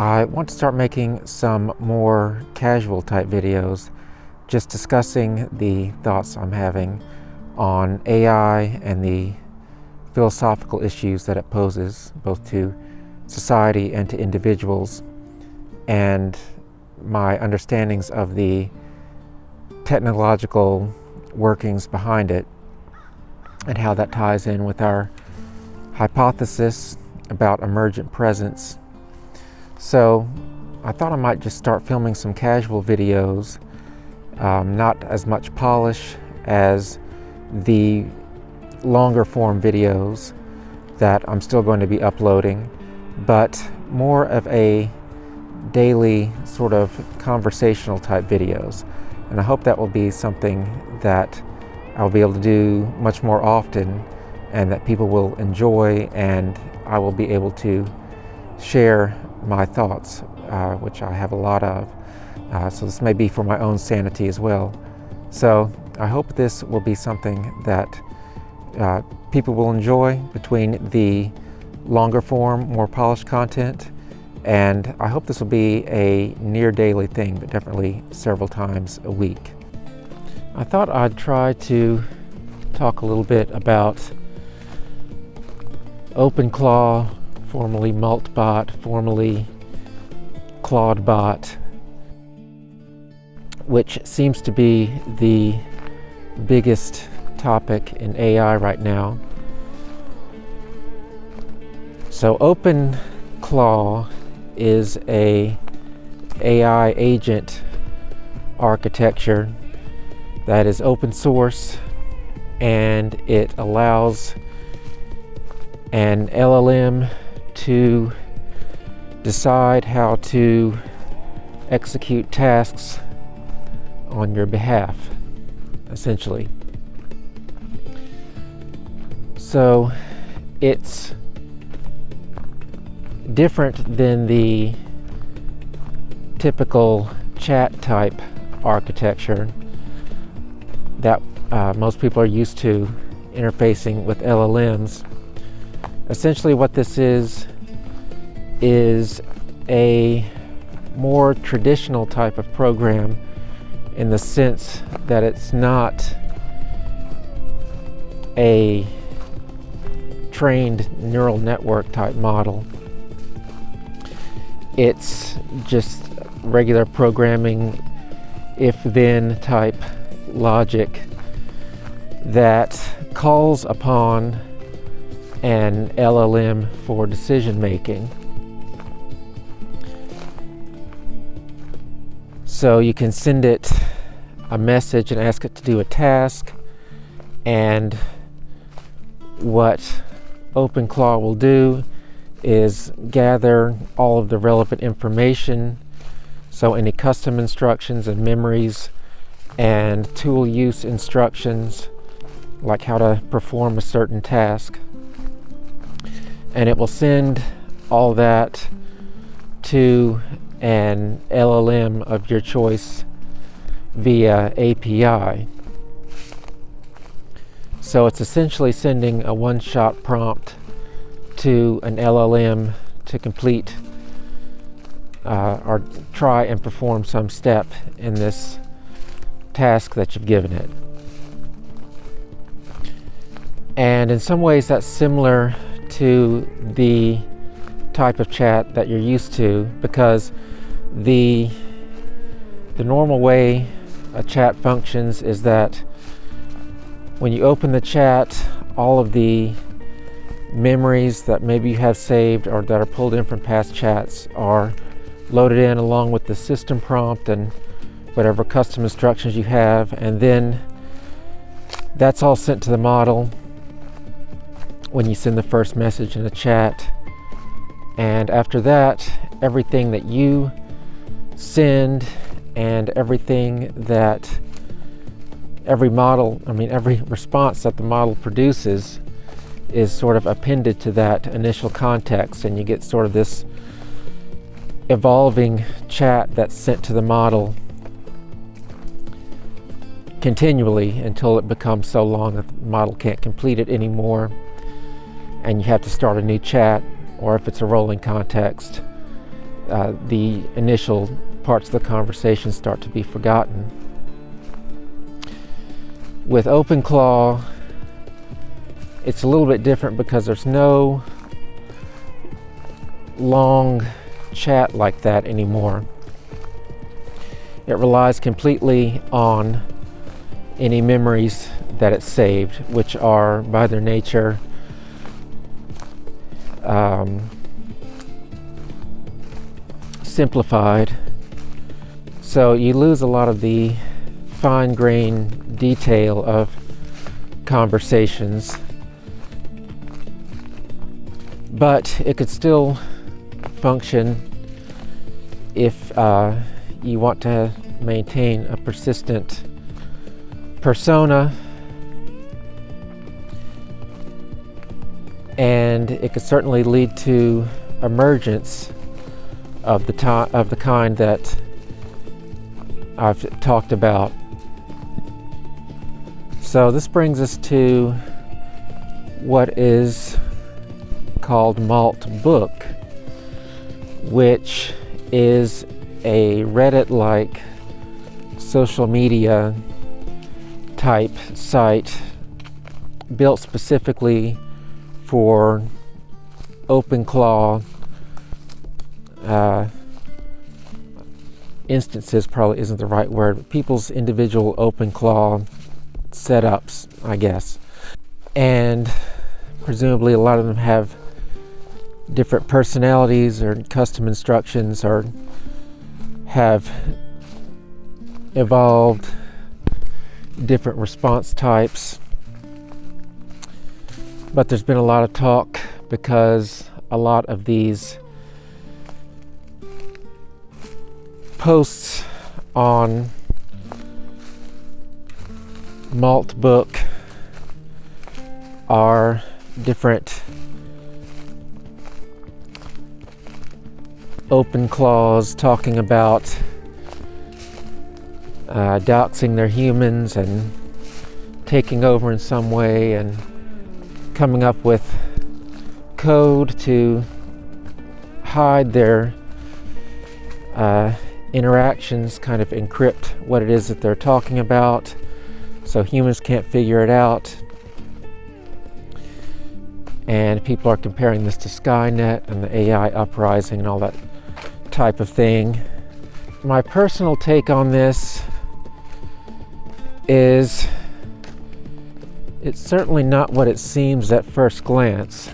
I want to start making some more casual type videos, just discussing the thoughts I'm having on AI and the philosophical issues that it poses, both to society and to individuals, and my understandings of the technological workings behind it, and how that ties in with our hypothesis about emergent presence. So I thought I might just start filming some casual videos, not as much polish as the longer form videos that I'm still going to be uploading, but more of a daily sort of conversational type videos. And I hope that will be something that I'll be able to do much more often and that people will enjoy, and I will be able to share my thoughts, which I have a lot of. So this may be for my own sanity as well. So I hope this will be something that people will enjoy between the longer form, more polished content. And I hope this will be a near daily thing, but definitely several times a week. I thought I'd try to talk a little bit about OpenClaw, formerly Moltbook, formerly Clawdbot, which seems to be the biggest topic in AI right now. So OpenClaw is a AI agent architecture that is open source, and it allows an LLM to decide how to execute tasks on your behalf, essentially. So it's different than the typical chat type architecture that most people are used to interfacing with LLMs. Essentially what this is a more traditional type of program, in the sense that it's not a trained neural network type model. It's just regular programming, if-then type logic that calls upon an LLM for decision making. So you can send it a message and ask it to do a task, and what OpenClaw will do is gather all of the relevant information, so any custom instructions and memories and tool use instructions, like how to perform a certain task, and it will send all that to an LLM of your choice via API. So it's essentially sending a one-shot prompt to an LLM to complete or try and perform some step in this task that you've given it. And in some ways that's similar to the type of chat that you're used to, because the normal way a chat functions is that when you open the chat, all of the memories that maybe you have saved or that are pulled in from past chats are loaded in along with the system prompt and whatever custom instructions you have, and then that's all sent to the model when you send the first message in the chat. And after that, everything that you send and everything that every response that the model produces is sort of appended to that initial context, and you get sort of this evolving chat that's sent to the model continually until it becomes so long that the model can't complete it anymore, and you have to start a new chat, or if it's a rolling context, the initial parts of the conversation start to be forgotten. With OpenClaw, it's a little bit different because there's no long chat like that anymore. It relies completely on any memories that it's saved, which are by their nature simplified. So you lose a lot of the fine-grained detail of conversations, but it could still function if you want to maintain a persistent persona, and it could certainly lead to emergence of the kind that I've talked about. So this brings us to what is called Moltbook, which is a Reddit-like social media type site built specifically for OpenClaw instances. Probably isn't the right word, but people's individual OpenClaw setups, I guess. And presumably a lot of them have different personalities or custom instructions, or have evolved different response types. But there's been a lot of talk because a lot of these posts on Moltbook are different OpenClaws talking about doxing their humans and taking over in some way, and coming up with code to hide their interactions, kind of encrypt what it is that they're talking about so humans can't figure it out. And people are comparing this to Skynet and the AI uprising and all that type of thing. My personal take on this is it's certainly not what it seems at first glance.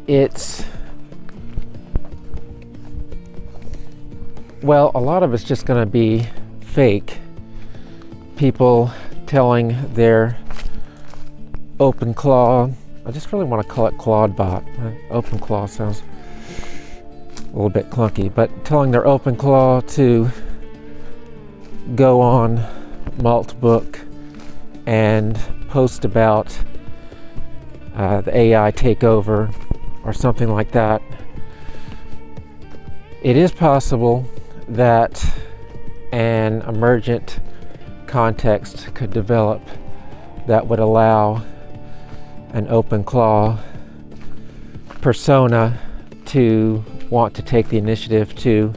It's, well, a lot of it's just going to be fake. People telling their OpenClaw, I just really want to call it ClawedBot. OpenClaw sounds a little bit clunky, but telling their OpenClaw to go on Moltbook and post about the AI takeover or something like that. It is possible that an emergent context could develop that would allow an OpenClaw persona to want to take the initiative to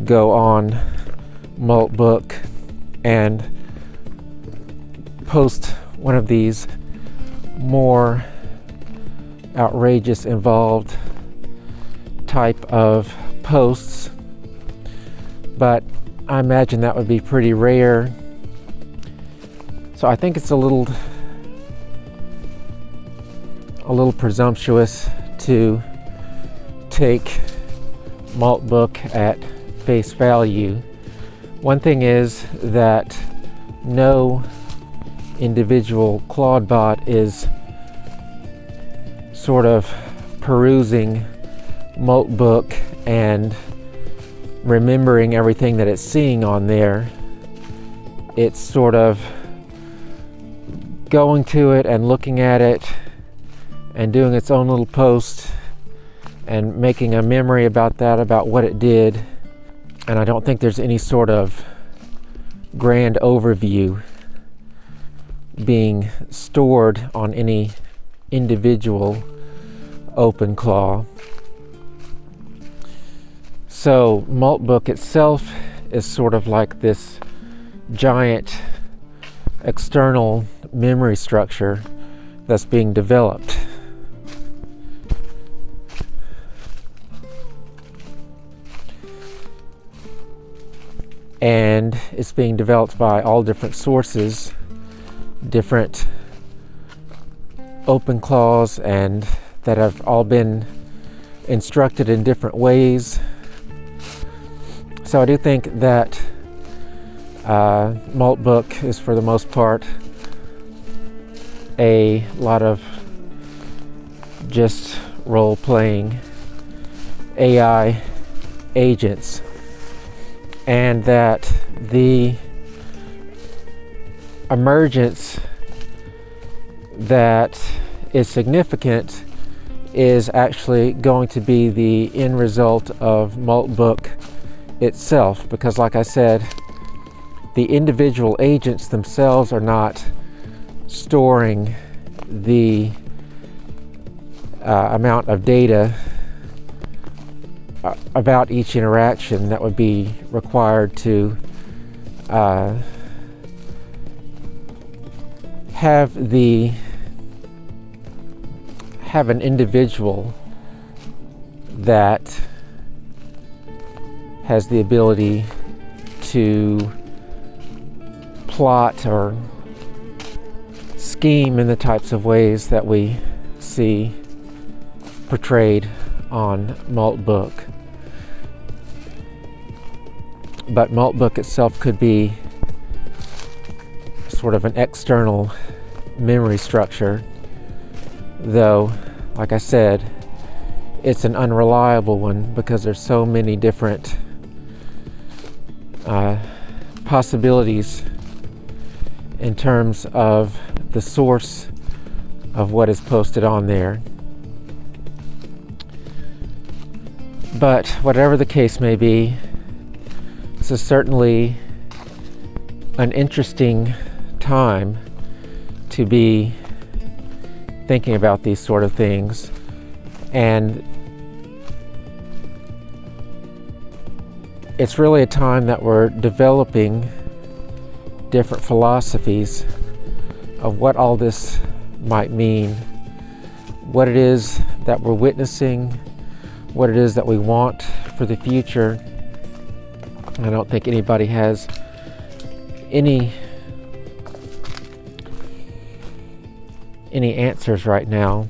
go on Moltbook and post one of these more outrageous, involved type of posts. But I imagine that would be pretty rare. So I think it's a little presumptuous to take Moltbook at face value. One thing is that no individual ClawedBot is sort of perusing Moltbook and remembering everything that it's seeing on there. It's sort of going to it and looking at it and doing its own little post and making a memory about that, about what it did. And I don't think there's any sort of grand overview being stored on any individual OpenClaw. So Moltbook itself is sort of like this giant external memory structure that's being developed. And it's being developed by all different sources, different OpenClaws, and that have all been instructed in different ways. So I do think that Moltbook is, for the most part, a lot of just role-playing AI agents, and that the emergence that is significant is actually going to be the end result of Moltbook itself, because like I said, the individual agents themselves are not storing the amount of data about each interaction that would be required to have an individual that has the ability to plot or scheme in the types of ways that we see portrayed on Moltbook. But Moltbook itself could be sort of an external memory structure, though, like I said, it's an unreliable one because there's so many different possibilities in terms of the source of what is posted on there. But whatever the case may be, this is certainly an interesting time to be thinking about these sort of things, and it's really a time that we're developing different philosophies of what all this might mean, what it is that we're witnessing, what it is that we want for the future. I don't think anybody has any answers right now.